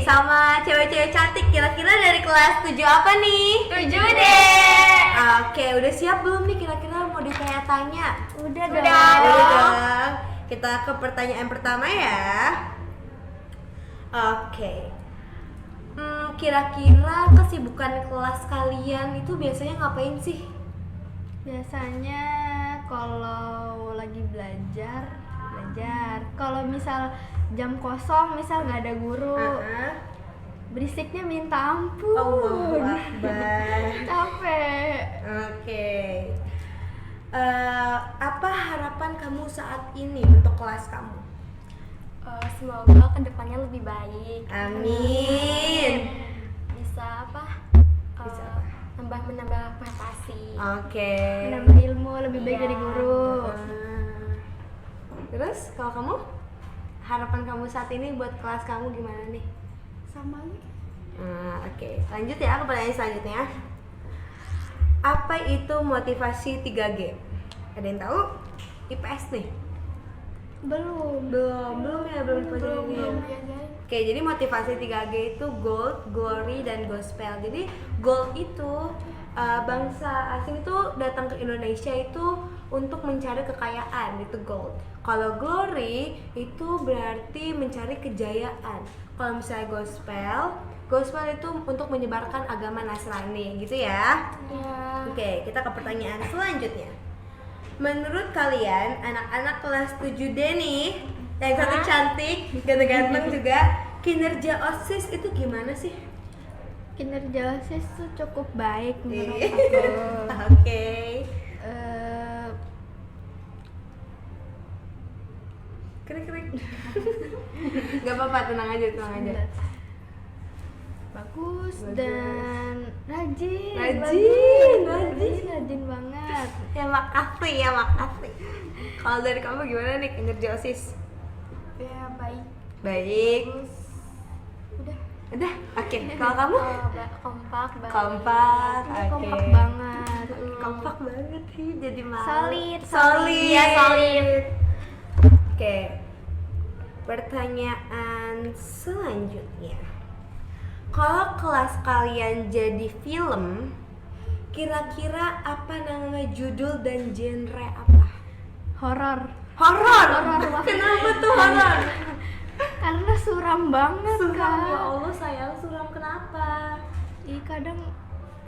sama cewek-cewek cantik. Kira-kira dari kelas 7 apa nih? 7 deh. Oke, udah siap belum nih kira-kira mau ditanya-tanya? Udah Udah dong. dong. Kita ke pertanyaan pertama ya. Oke. Kira-kira kesibukan kelas kalian itu biasanya ngapain sih? Biasanya kalau lagi belajar. Kalau misal jam kosong, misal nggak ada guru, berisiknya minta ampun. Allahu Akbar. Capek. Oke. Apa harapan kamu saat ini untuk kelas kamu? Semoga kedepannya lebih baik. Amin. Bisa apa? Bisa apa? Menambah prestasi. Oke. Menambah ilmu lebih baik Iya. dari guru. Terus kalau kamu, harapan kamu saat ini buat kelas kamu gimana nih? Sama aja. Oke, lanjut ya ke pertanyaan selanjutnya. Apa itu motivasi 3G? Ada yang tahu? IPS nih? Belum dipelajarin. Oke, jadi motivasi 3G itu gold, glory, dan gospel. Jadi gold itu bangsa asing itu datang ke Indonesia itu untuk mencari kekayaan, itu gold. Kalau glory itu berarti mencari kejayaan. Kalau misalnya gospel itu untuk menyebarkan agama Nasrani, gitu ya. Iya. Oke, kita ke pertanyaan selanjutnya. Menurut kalian, anak-anak kelas 7D nih, yang satu cantik, ganteng-ganteng juga, kinerja OSIS itu gimana sih? Kinerja OSIS tuh cukup baik menurut Iya. aku. Oke. Krik-krik. Gak apa-apa, tenang aja. Bagus Bagus. dan rajin banget. Ya makasih. Kalau dari kamu gimana nih kinerja OSIS? Ya baik. Baik. Udah. Oke. Kalau kamu? Kompak baik. Kompak. Oke. Kompak banget. Kompak banget sih, jadi malu. Solid. Iya, solid. Oke. Pertanyaan selanjutnya. Kalau kelas kalian jadi film, kira-kira apa nama judul dan genre apa? Horor. Horor. Horor. Kenapa tuh horor? Karena suram banget Suram, kan. ya Allah sayang, suram kenapa? Ih, kadang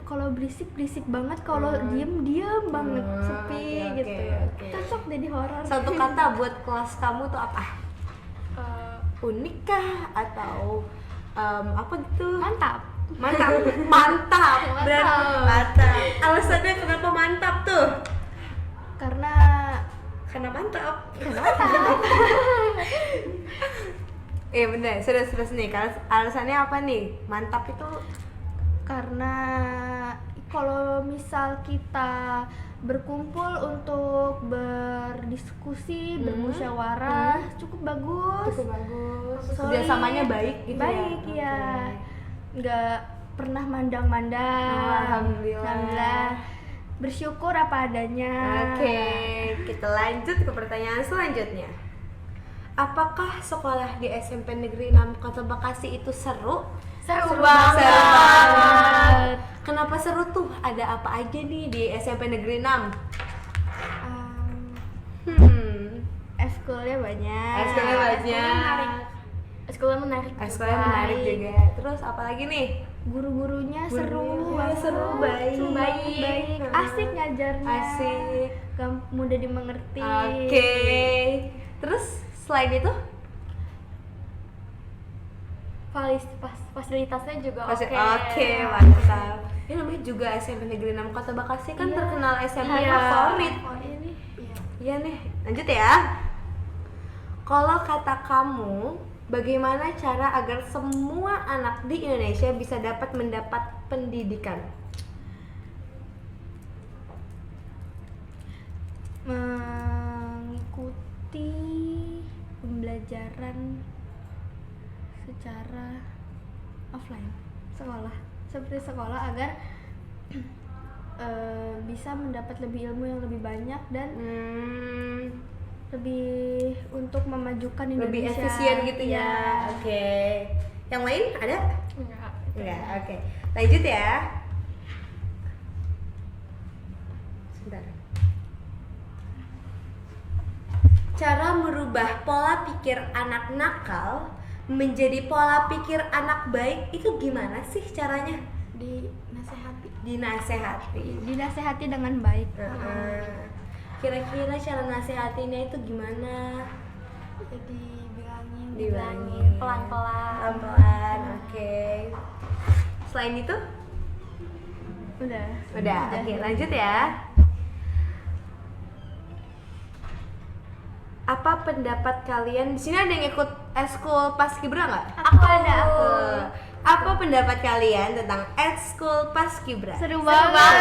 kalau berisik banget, kalau diem banget, sepi oke, gitu. oke. Cocok jadi horor. Satu kata buat kelas kamu tuh apa? Unik kah atau apa gitu? Mantap. Mantap. Berarti mantap. Alasannya kenapa mantap tuh? Karena Mantap. Iya bener, serius nih. Alasannya apa nih? Mantap itu karena kalau misal kita berkumpul untuk berdiskusi, bermusyawarah, cukup bagus. Solid. Kerjasamanya baik gitu Baik ya. ya. Nggak pernah mandang-mandang. Alhamdulillah. Bersyukur apa adanya. Oke, kita lanjut ke pertanyaan selanjutnya. Apakah sekolah di SMP Negeri 6 Kota Bekasi itu seru? Seru Seru banget. banget. Kenapa seru tuh? Ada apa aja nih di SMP Negeri 6? Eskulnya banyak. Eskulnya banyak. Sekolah menarik. Eskulnya menarik juga. Terus apa lagi nih? Guru-gurunya seru Gurunya banget. seru, baik. Asik ngajarnya. Asik. Mudah dimengerti. Oke. Terus selain itu? Fasilitasnya juga oke. Oke, mantap. Ini namanya juga SMP Negeri 6 Kota Bekasi kan Iya. terkenal SMP Iya. favorit. Ini Iya nih, lanjut ya. Kalau kata kamu, bagaimana cara agar semua anak di Indonesia bisa mendapat pendidikan? mengikuti pembelajaran secara offline, seperti sekolah agar bisa mendapat lebih ilmu yang lebih banyak dan lebih untuk memajukan Indonesia. Lebih efisien gitu ya. Iya. Oke. Yang lain ada? Enggak. Enggak, oke. Lanjut ya. Sebentar. Cara merubah pola pikir anak nakal menjadi pola pikir anak baik itu gimana sih caranya? Dinasehati. Dinasehati dengan baik. Kira-kira cara nasehatinya itu gimana? Jadi Dibilangin. dibilangin pelan-pelan. Pelan-pelan, oke. Selain itu? Udah. Oke, lanjut ya. Apa pendapat kalian? Di sini ada yang ikut eskul paskibra nggak? Aku ada. Apa pendapat kalian tentang eskul paskibra? Seru banget.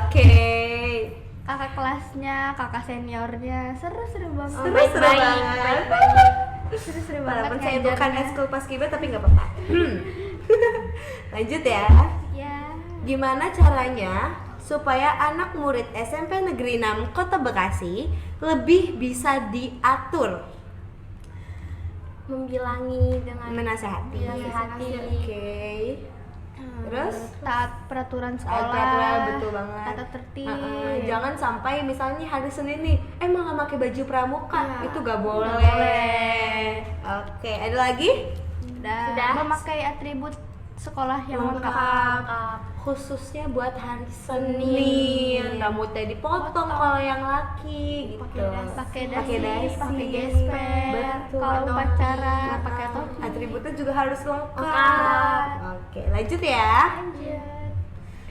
Oke. Kakak kelasnya, kakak seniornya, seru banget. Seru banget. Seru banget. Walaupun saya ngajarnya. bukan eskul paskibra tapi nggak apa-apa. Lanjut ya. Ya. Gimana caranya supaya anak murid SMP Negeri 6 Kota Bekasi lebih bisa diatur? Membilangi dengan Menasehati. Menasehati. Oke. Terus? Taat peraturan Taat sekolah. peraturan, betul banget. Tata tertib. Jangan sampai misalnya hari Senin nih, malah pakai baju pramuka, Iya. itu gak boleh. Nggak boleh. Oke, ada lagi? Sudah. Memakai atribut sekolah yang lengkap. Lengkap. Khususnya buat hari Senin. Rambutnya dipotong kalau yang laki gitu. Pakai Pakai dasi, dasi. pakai gesper. Betul. Kalau upacara pakai topi. Atributnya juga harus lengkap. Lengkap. Oke, lanjut ya. Lanjut.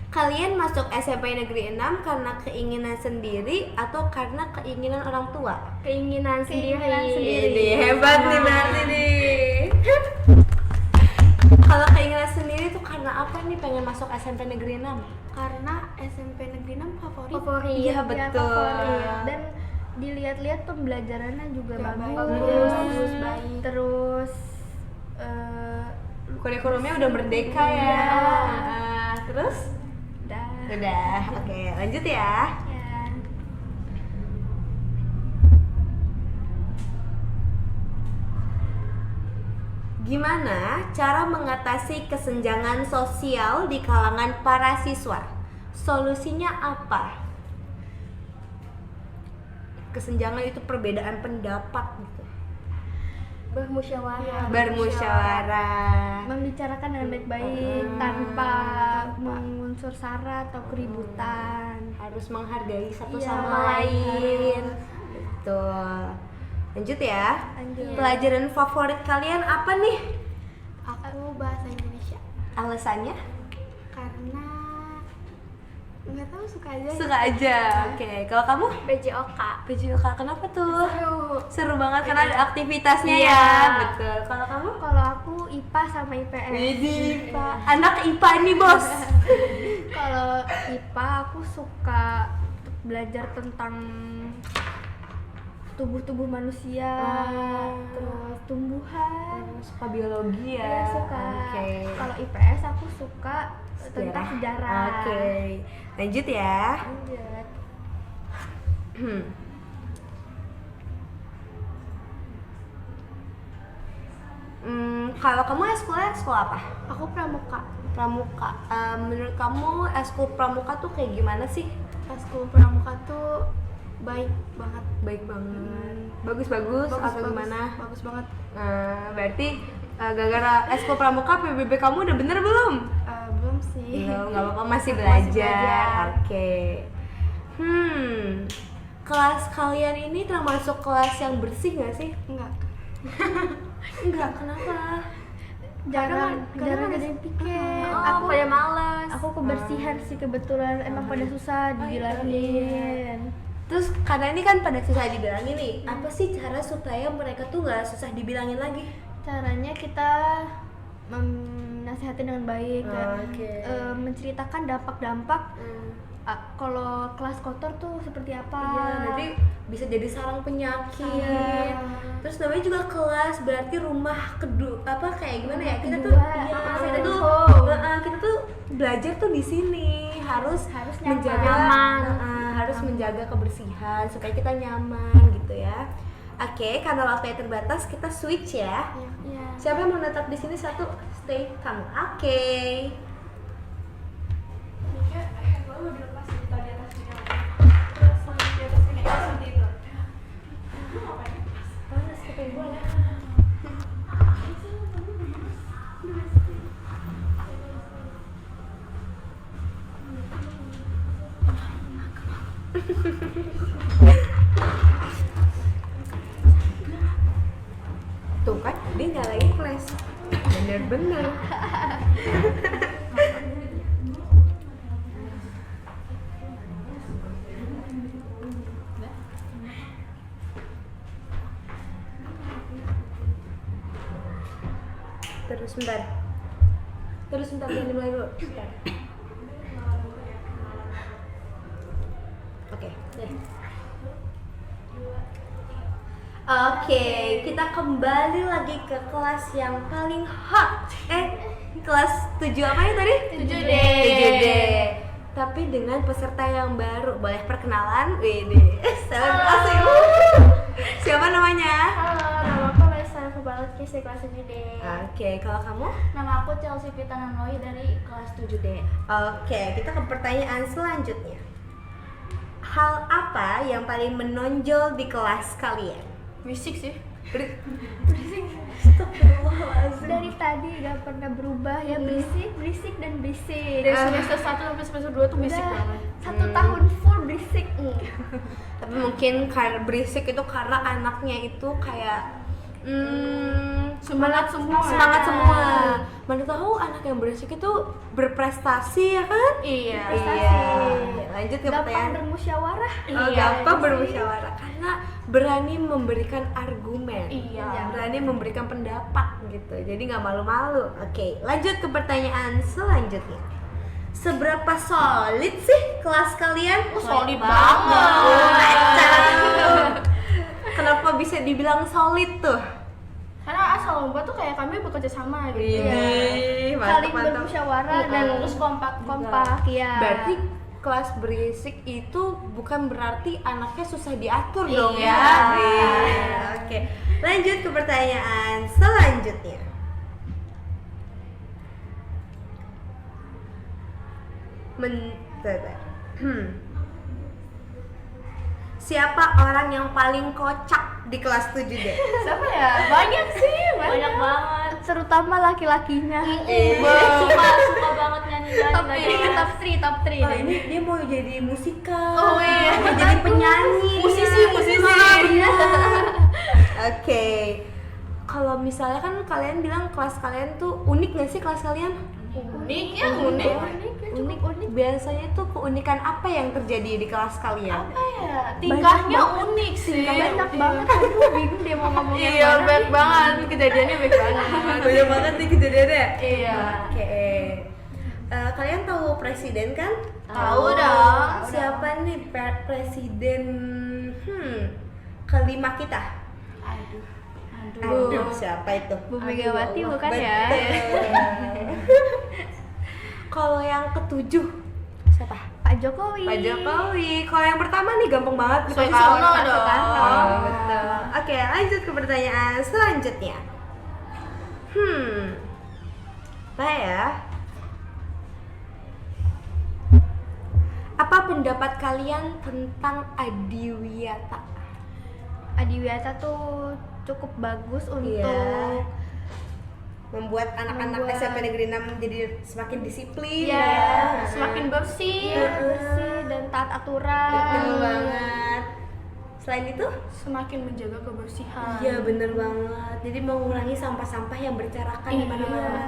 Kalian masuk SMP Negeri 6 karena keinginan sendiri atau karena keinginan orang tua? Keinginan sendiri. Ini hebat nih berarti nih. Kalau keinginan sendiri tuh karena apa nih pengen masuk SMP Negeri 6? Karena SMP Negeri 6 favorit. Iya Ya, betul. favorit. Dan dilihat-lihat pembelajarannya juga Ya, bagus. bagus, baik. Terus Kurikulumnya udah merdeka ya. Terus? Udah. Oke, lanjut ya. ya. Gimana cara mengatasi kesenjangan sosial di kalangan para siswa? Solusinya apa? Kesenjangan itu perbedaan pendapat gitu. Bermusyawarah. Bermusyawarah. Membicarakan dengan baik-baik tanpa mengunsur sara atau keributan. Harus menghargai satu Iya, sama lain. Betul. Lanjut ya. Lanjut. Pelajaran favorit kalian apa nih? Aku bahasa Indonesia. Alasannya? Karena nggak tahu, suka aja. Suka aja. Oke. Kalau kamu? BJOK. PJOK. Kenapa tuh? Seru. Seru banget karena ada aktivitasnya Iya. ya. Betul. Kalau kamu? Kalau aku IPA sama IPS. Widih, Pak. Anak IPA nih, Bos. Kalau IPA aku suka belajar tentang tubuh manusia, terus tumbuhan. Suka biologi ya. Ya, suka. Oke. Kalau IPS aku suka tentang sejarah. Oke. Lanjut ya. Lanjut. Kalau kamu sekolah apa? Aku pramuka. Pramuka. Menurut kamu eskul pramuka tuh kayak gimana sih? Eskul pramuka tuh baik banget. Baik banget. Bagus-bagus atau gimana? Bagus banget. Berarti gara-gara eskul pramuka PBB kamu udah bener belum? Belum sih. Belum, nggak apa-apa masih Masih belajar. belajar. Oke. Kelas kalian ini termasuk kelas yang bersih nggak sih? Enggak. Enggak, kenapa? Jarang Karena ada yang piket. Aku pada males. Aku kebersihan sih kebetulan emang pada susah dibilangin. Terus karena ini kan pada susah dibilangin nih, apa sih cara supaya mereka tuh nggak susah dibilangin lagi? Caranya kita menasihati dengan baik, kayak, menceritakan dampak-dampak kalau kelas kotor tuh seperti apa. Iya, nanti bisa jadi sarang penyakit. Iya. Terus namanya juga kelas, berarti rumah kedua apa kayak gimana ya? Kita tuh Kedua. kita tuh belajar tuh di sini harus nyaman. menjaga harus menjaga kebersihan supaya kita nyaman gitu ya. Oke, karena waktunya terbatas, kita switch ya. Iya. Siapa yang mau tetap di sini? Satu, stay kamu. Oke. Panas kepala gue ya. Tuh kan, dia nyalain flash. Bener-bener. Terus bentar, jangan dimulai dulu. Bentar. Oke, deh. Oke, kita kembali lagi ke kelas yang paling hot. Kelas 7 apa ya tadi? 7D. 7D. Tapi dengan peserta yang baru. Boleh perkenalan? Wede. Asik. Siapa namanya? Halo, nama aku Lesa Kebalut Kisi kelas 7D. Oke, kalau kamu? Nama aku Chelsea Pitananoi dari kelas 7D. Oke, kita ke pertanyaan selanjutnya. Hal apa yang paling menonjol di kelas kalian? Berisik sih. Astagfirullahaladzim. Dari tadi gak pernah berubah ya, berisik dan berisik. Dari semester 1 sampai semester 2 tuh berisik Udah banget. 1 tahun full berisik. Tapi mungkin karena berisik itu karena anaknya itu kayak Semangat semua. Mana tahu anak yang berisik itu berprestasi ya kan? Iya. Lanjut ke Gampang pertanyaan. bermusyawarah. Gampang bermusyawarah karena berani memberikan argumen. Iya. Berani memberikan pendapat gitu. Jadi nggak malu-malu. Oke, lanjut ke pertanyaan selanjutnya. Seberapa solid sih kelas kalian? Solid banget. Kenapa bisa dibilang solid tuh? Karena asal lomba tuh kayak kami bekerja sama gitu. Ini Saling bermusyawarah dan Terus kompak. ya. Berarti kelas berisik itu bukan berarti anaknya susah diatur dong Iya. ya. Iya. Oke. Lanjut ke pertanyaan selanjutnya. Siapa orang yang paling kocak di kelas 7D? Siapa ya? Banyak sih, banyak banget. Terutama laki-lakinya. Suka banget nyanyi. Top 3 Oh, ini dia mau jadi musikal. Oh, iya. Mau jadi penyanyi. Musisi. Oke. Kalau misalnya kan kalian bilang kelas kalian tuh unik nggak sih kelas kalian? Unik ya, unik. Unik. Biasanya tuh keunikan apa yang terjadi di kelas kalian? Apa ya? Tingkahnya unik sih. Banyak banget. Aduh, bingung dia mau ngomong yang Iya, mana. baik banget. Kejadiannya baik banget. Banyak banget nih kejadiannya. Iya. Oke. Kalian tahu presiden kan? Tahu dong. Siapa nih presiden kelima kita? Aduh, siapa itu? Bu Megawati Aduh, bukan ya? betul. Kalau yang ketujuh siapa? Pak Jokowi. Pak Jokowi. Kalau yang pertama nih gampang banget. Kita Soekarno Pak dong. Soekarno. Betul. Oke, lanjut ke pertanyaan selanjutnya. Apa ya? Apa pendapat kalian tentang Adiwiyata? Adiwiyata tuh cukup bagus untuk membuat anak-anak SMP Negeri 6 jadi semakin disiplin. Iya, semakin bersih. bersih dan taat aturan. Betul banget. Selain itu? Semakin menjaga kebersihan. Iya bener banget. Jadi mengurangi sampah-sampah yang bercerakan di mana-mana.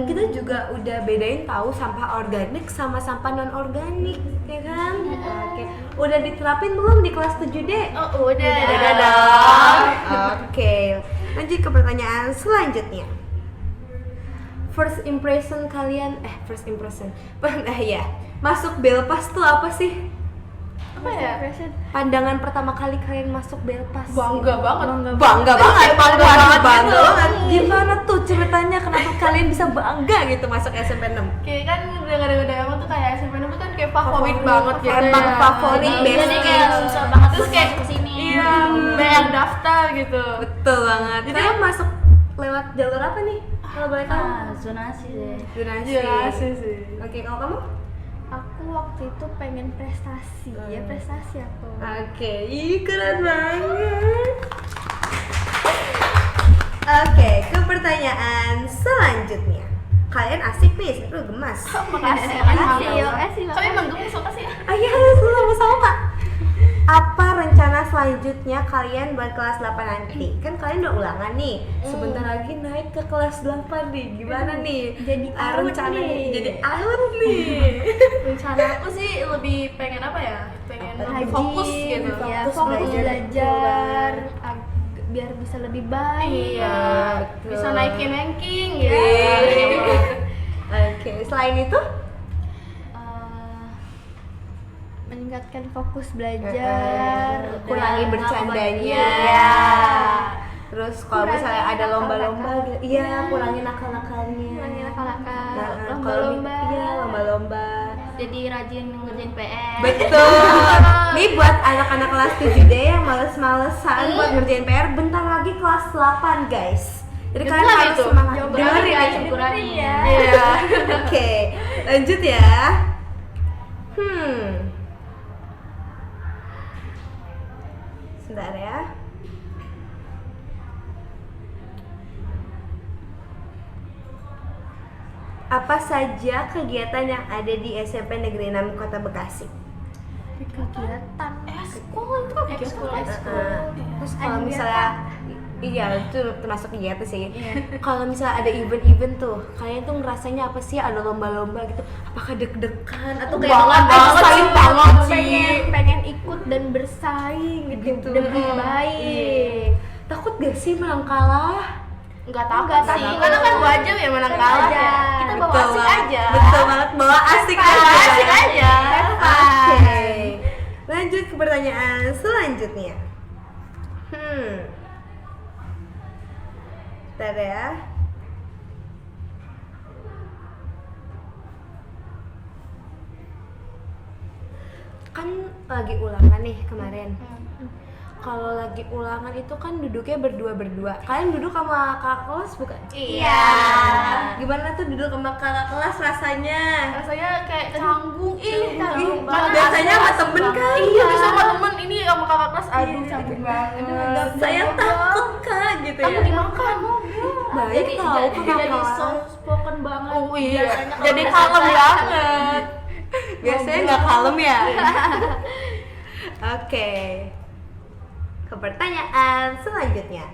Kita juga udah bedain tahu sampah organik sama sampah non organik, ya kan? Oke. Udah diterapin belum di kelas 7D? Oh, udah. Udah dong. Oke. Lanjut ke pertanyaan selanjutnya. First impression kalian ya. Masuk Belpas tuh apa sih? Apa ya? Pandangan pertama kali kalian masuk Belpas. Bangga banget. Bangga banget. Bangga banget. Gimana tuh ceritanya kenapa kalian bisa bangga gitu masuk SMP 6? Kayak kan dengar-dengar emang tuh kayak SMP 6 tuh kan kayak favorit banget gitu. Emang favorit Jadi besties. kayak susah banget terus kayak kesini. Iya Iya, banyak daftar gitu. Betul banget. Jadi lo masuk lewat jalur apa nih? Kalau boleh tahu? Zonasi deh. Zonasi. sih. Oke, kalau kamu? Aku waktu itu pengen prestasi, ya prestasi aku. Oke, ih keren banget. Oke, ke pertanyaan selanjutnya. Kalian asik nih, seru gemas. Makasih. Makasih. Kami emang gemes makasih ya. Ayo, sama-sama. Apa rencana selanjutnya kalian buat kelas 8 nanti? Kan kalian udah ulangan nih. Sebentar lagi naik ke kelas 8 nih. Gimana nih? Jadi out rencananya nih. jadi out nih. Rencana aku sih lebih pengen apa ya? Pengen lebih Rajin, fokus gitu. ya, Fokus fokus belajar, biar bisa lebih baik. Iya. betul. Bisa naikin ranking ya. Oke, selain itu? Meningkatkan fokus belajar, Kurangi dan bercandanya. Iya. Terus kalau Kurangi misalnya ada nakal-nakal. lomba-lomba gitu, iya, kurangi nakal-nakalnya. Kurangi nakal-nakal, Nah, lomba-lomba. Iya, lomba-lomba. Jadi rajin ngerjain PR. Betul. Nih buat anak-anak kelas 7D yang males-malesan buat ngerjain PR, bentar lagi kelas 8, guys. Jadi kalian Dengerin harus itu. semangat. Dengerin Dengerin ya, itu. syukurannya. ya. Iya. Oke, lanjut ya. Sebentar ya. Apa saja kegiatan yang ada di SMP Negeri 6 Kota Bekasi? Kegiatan. Ekskul itu kan ekskul. Terus kalau Ada misalnya iya itu termasuk kegiatan sih. Kalau misalnya ada event-event tuh, kalian tuh ngerasanya apa sih? Ada lomba-lomba gitu? Apakah deg-degan atau kayak Banget pengen ikut dan bersaing gitu, lebih baik. Takut gak sih menang kalah? Enggak takut Nggak sih. takut. Karena kan wajar ya menang kalah ya. Kita bawa Betul asik banget. aja. Betul banget, bawa asik aja. Bawa asik aja. Oke. Lanjut ke pertanyaan selanjutnya. Bentar ya. Kan lagi ulangan nih kemarin. Kalau lagi ulangan itu kan duduknya berdua-berdua. Kalian duduk sama kakak kelas bukan? Iya. Gimana tuh duduk sama kakak kelas rasanya? Rasanya kayak canggung. Canggung Karena biasanya sama temen kan? Iya, bisa sama temen. Ini sama kakak kelas. Aduh, canggung banget. Saya takut kak gitu Kamu ya. dimakan. Baik tau kakak Jadi kelas. soft spoken banget. Oh iya. Biasanya kalau Jadi udah kalem santai. banget. Biasanya nggak kalem ya. Oke. Ke pertanyaan selanjutnya.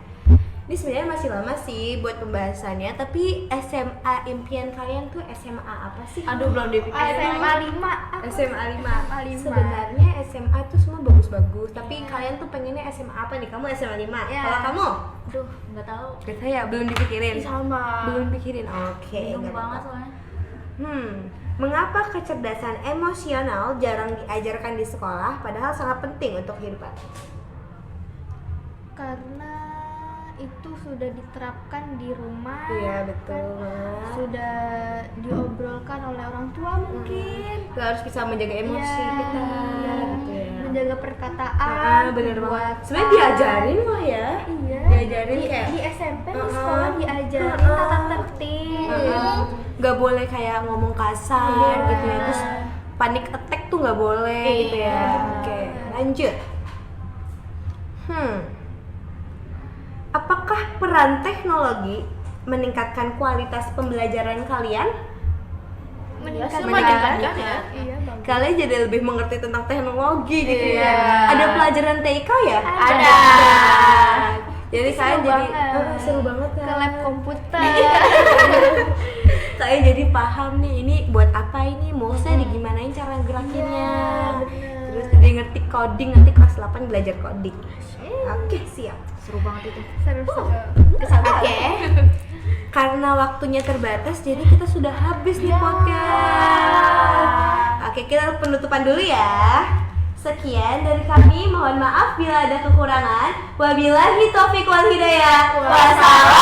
Ini sebenarnya masih lama sih buat pembahasannya, tapi SMA impian kalian tuh SMA apa sih? Aduh, belum dipikirin. SMA 5. SMA 5. SMA 5. Sebenarnya SMA tuh semua bagus-bagus, tapi kalian tuh pengennya SMA apa nih? Kamu SMA 5. Iya. Kalau kamu? Aduh, nggak tahu. Gak tahu ya, belum dipikirin. Sama. Belum pikirin. Oke, Bingung nggak banget apa-apa. soalnya. Mengapa kecerdasan emosional jarang diajarkan di sekolah padahal sangat penting untuk kehidupan? Karena itu sudah diterapkan di rumah. Iya, betul. Kan sudah diobrolkan oleh orang tua mungkin. Kita harus bisa menjaga emosi Iya, kita gitu ya. menjaga perkataan. Bener banget. buat Sebenarnya diajarin loh ya. Iya. Diajarin di, kayak di SMP di Uh-uh. sekolah diajarin Uh-uh. tata tertib. Nggak boleh kayak ngomong kasar Iya. gitu ya. Terus panic attack tuh nggak boleh gitu ya. Oke, lanjut. Apakah peran teknologi meningkatkan kualitas pembelajaran kalian? Meningkatkan ya. Iya, bagus. Kalian jadi lebih mengerti tentang teknologi gitu Iya. ya. Ada pelajaran TK ya? Ada. Jadi Seru kalian jadi banget. seru banget kan? Ke lab komputer. Kalian jadi paham nih ini buat apa ini, mouse-nya digimanain cara gerakinnya. Iya, bener. Terus jadi ngerti coding, nanti kelas 8 belajar coding. Oke, siap. Seru banget itu. Seru-seru. Oke. Karena waktunya terbatas, jadi kita sudah habis nih podcast. Oke, kita penutupan dulu ya. Sekian dari kami, mohon maaf bila ada kekurangan. Wabillahi taufiq wal hidayah. Wassalamualaikum